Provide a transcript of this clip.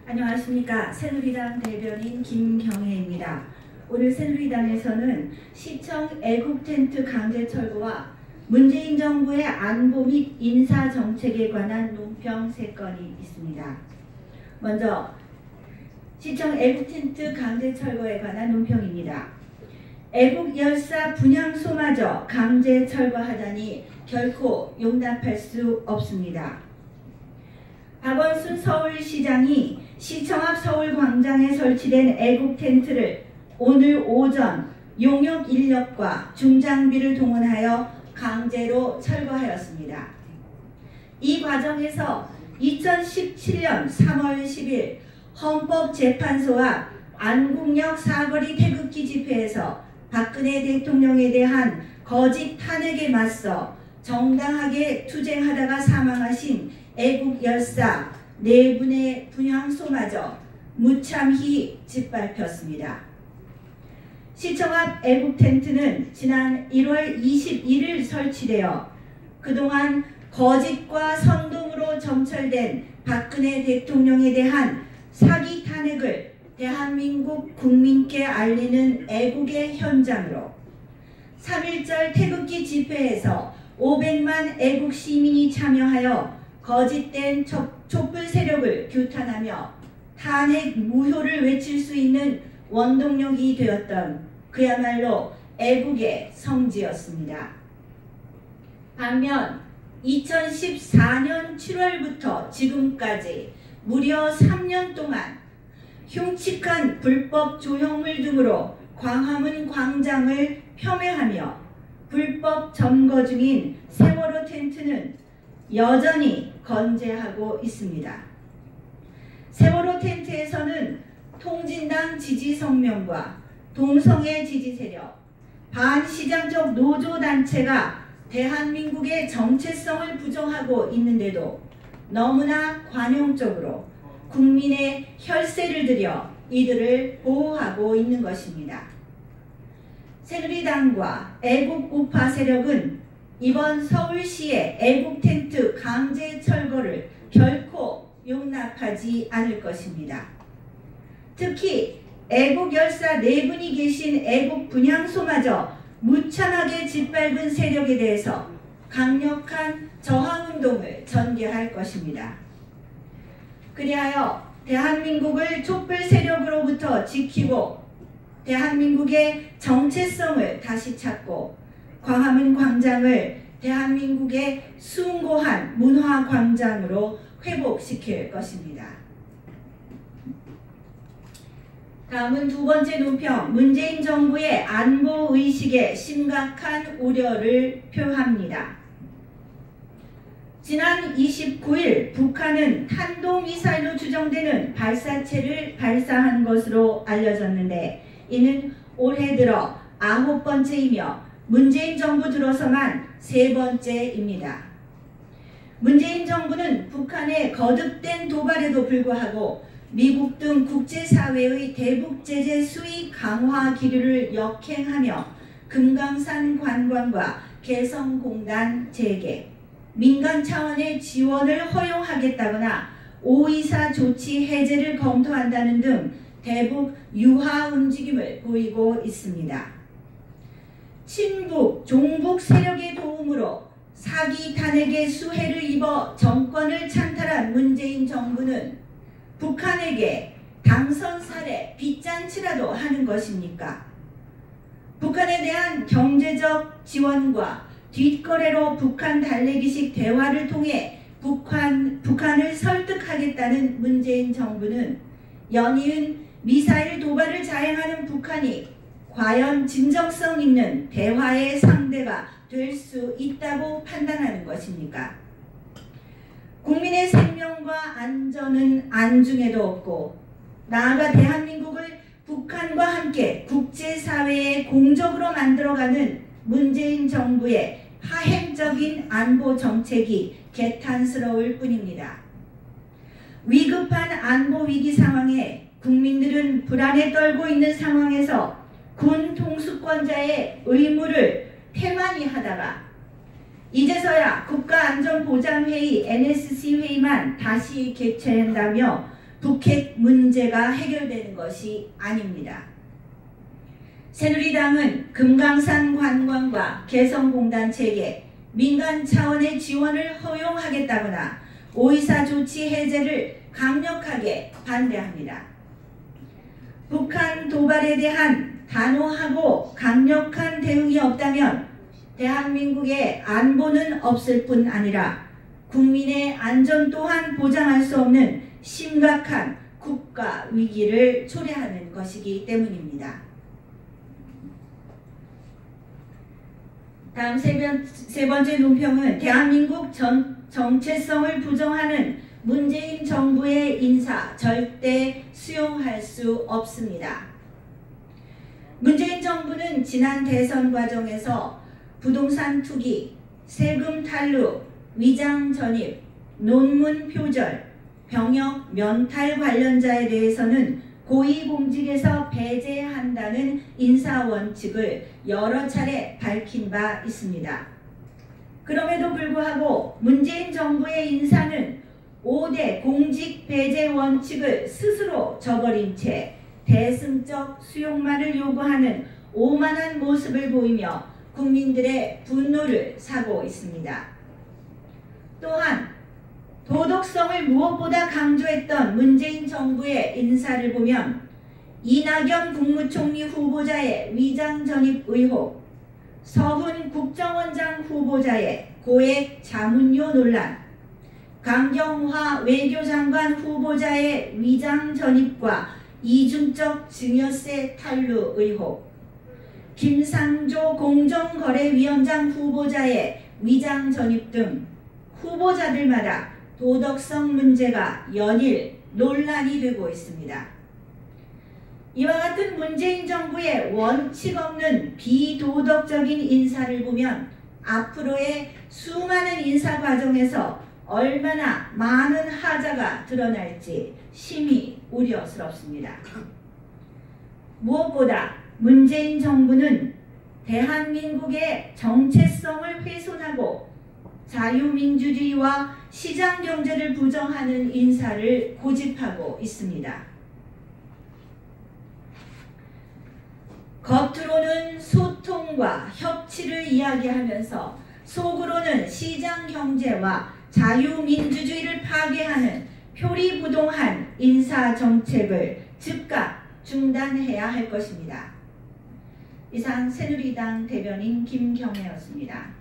안녕하십니까. 새누리당 대변인 김경혜입니다. 오늘 새누리당에서는 시청 애국 텐트 강제 철거와 문재인 정부의 안보 및 인사 정책에 관한 논평 3건이 있습니다. 먼저 시청 애국 텐트 강제 철거에 관한 논평입니다. 애국 열사 분향소마저 강제 철거하다니 결코 용납할 수 없습니다. 박원순 서울시장이 시청 앞 서울광장에 설치된 애국 텐트를 오늘 오전 용역 인력과 중장비를 동원하여 강제로 철거하였습니다. 이 과정에서 2017년 3월 10일 헌법재판소 앞 안국역 사거리 태극기 집회에서 박근혜 대통령에 대한 거짓 탄핵에 맞서 정당하게 투쟁하다가 사망하신 애국 열사 4분의 분향소마저 무참히 짓밟혔습니다. 시청 앞 애국 텐트는 지난 1월 21일 설치되어 그동안 거짓과 선동으로 점철된 박근혜 대통령에 대한 사기 탄핵을 대한민국 국민께 알리는 애국의 현장으로 3.1절 태극기 집회에서 500만 애국 시민이 참여하여 거짓된 촛불 세력을 규탄하며 탄핵 무효를 외칠 수 있는 원동력이 되었던 그야말로 애국의 성지였습니다. 반면 2014년 7월부터 지금까지 무려 3년 동안 흉측한 불법 조형물 등으로 광화문 광장을 폄훼하며 불법 점거 중인 세월호 텐트는 여전히 건재하고 있습니다. 세월호 텐트에서는 통진당 지지 성명과 동성애 지지 세력, 반시장적 노조단체가 대한민국의 정체성을 부정하고 있는데도 너무나 관용적으로 국민의 혈세를 들여 이들을 보호하고 있는 것입니다. 새누리당과 애국 우파 세력은 이번 서울시의 애국 텐트 강제 철거를 결코 용납하지 않을 것입니다. 특히 애국 열사 4분이 계신 애국 분향소마저 무참하게 짓밟은 세력에 대해서 강력한 저항운동을 전개할 것입니다. 그리하여 대한민국을 촛불 세력으로부터 지키고 대한민국의 정체성을 다시 찾고 광화문 광장을 대한민국의 숭고한 문화광장으로 회복시킬 것입니다. 다음은 두 번째 논평, 문재인 정부의 안보의식에 심각한 우려를 표합니다. 지난 29일 북한은 탄도미사일로 추정되는 발사체를 발사한 것으로 알려졌는데 이는 올해 들어 9번째이며 문재인 정부 들어서만 3번째입니다. 문재인 정부는 북한의 거듭된 도발에도 불구하고 미국 등 국제사회의 대북 제재 수위 강화 기류를 역행하며 금강산 관광과 개성공단 재개, 민간 차원의 지원을 허용하겠다거나 524 조치 해제를 검토한다는 등 대북 유화 움직임을 보이고 있습니다. 친북, 종북 세력의 도움으로 사기 탄핵의 수혜를 입어 정권을 찬탈한 문재인 정부는 북한에게 당선 사례 빚잔치라도 하는 것입니까? 북한에 대한 경제적 지원과 뒷거래로 북한 달래기식 대화를 통해 북한을 설득하겠다는 문재인 정부는 연이은 미사일 도발을 자행하는 북한이 과연 진정성 있는 대화의 상대가 될 수 있다고 판단하는 것입니까? 국민의 생명과 안전은 안중에도 없고 나아가 대한민국을 북한과 함께 국제사회에 공적으로 만들어가는 문재인 정부의 파행적인 안보 정책이 개탄스러울 뿐입니다. 위급한 안보 위기 상황에 국민들은 불안에 떨고 있는 상황에서 군 통수권자의 의무를 태만히 하다가 이제서야 국가안전보장회의 NSC 회의만 다시 개최한다며 북핵 문제가 해결되는 것이 아닙니다. 새누리당은 금강산 관광과 개성공단 체계, 민간 차원의 지원을 허용하겠다거나 5.24 조치 해제를 강력하게 반대합니다. 북한 도발에 대한 단호하고 강력한 대응이 없다면 대한민국의 안보는 없을 뿐 아니라 국민의 안전 또한 보장할 수 없는 심각한 국가 위기를 초래하는 것이기 때문입니다. 다음 세 번째 논평은 대한민국 정체성을 부정하는 문재인 정부의 인사 절대 수용할 수 없습니다. 문재인 정부는 지난 대선 과정에서 부동산 투기, 세금 탈루, 위장 전입, 논문 표절, 병역 면탈 관련자에 대해서는 고위공직에서 배제한다는 인사원칙을 여러 차례 밝힌 바 있습니다. 그럼에도 불구하고 문재인 정부의 인사는 5대 공직 배제 원칙을 스스로 저버린 채 대승적 수용만을 요구하는 오만한 모습을 보이며 국민들의 분노를 사고 있습니다. 또한 도덕성을 무엇보다 강조했던 문재인 정부의 인사를 보면 이낙연 국무총리 후보자의 위장 전입 의혹, 서훈 국정원장 후보자의 고액 자문료 논란, 강경화 외교장관 후보자의 위장 전입과 이중적 증여세 탈루 의혹, 김상조 공정거래위원장 후보자의 위장 전입 등 후보자들마다 도덕성 문제가 연일 논란이 되고 있습니다. 이와 같은 문재인 정부의 원칙 없는 비도덕적인 인사를 보면 앞으로의 수많은 인사 과정에서 얼마나 많은 하자가 드러날지 심히 우려스럽습니다. 무엇보다 문재인 정부는 대한민국의 정체성을 훼손하고 자유민주주의와 시장경제를 부정하는 인사를 고집하고 있습니다. 겉으로는 소통과 협치를 이야기하면서 속으로는 시장경제와 자유민주주의를 파괴하는 표리부동한 인사정책을 즉각 중단해야 할 것입니다. 이상 새누리당 대변인 김경애였습니다.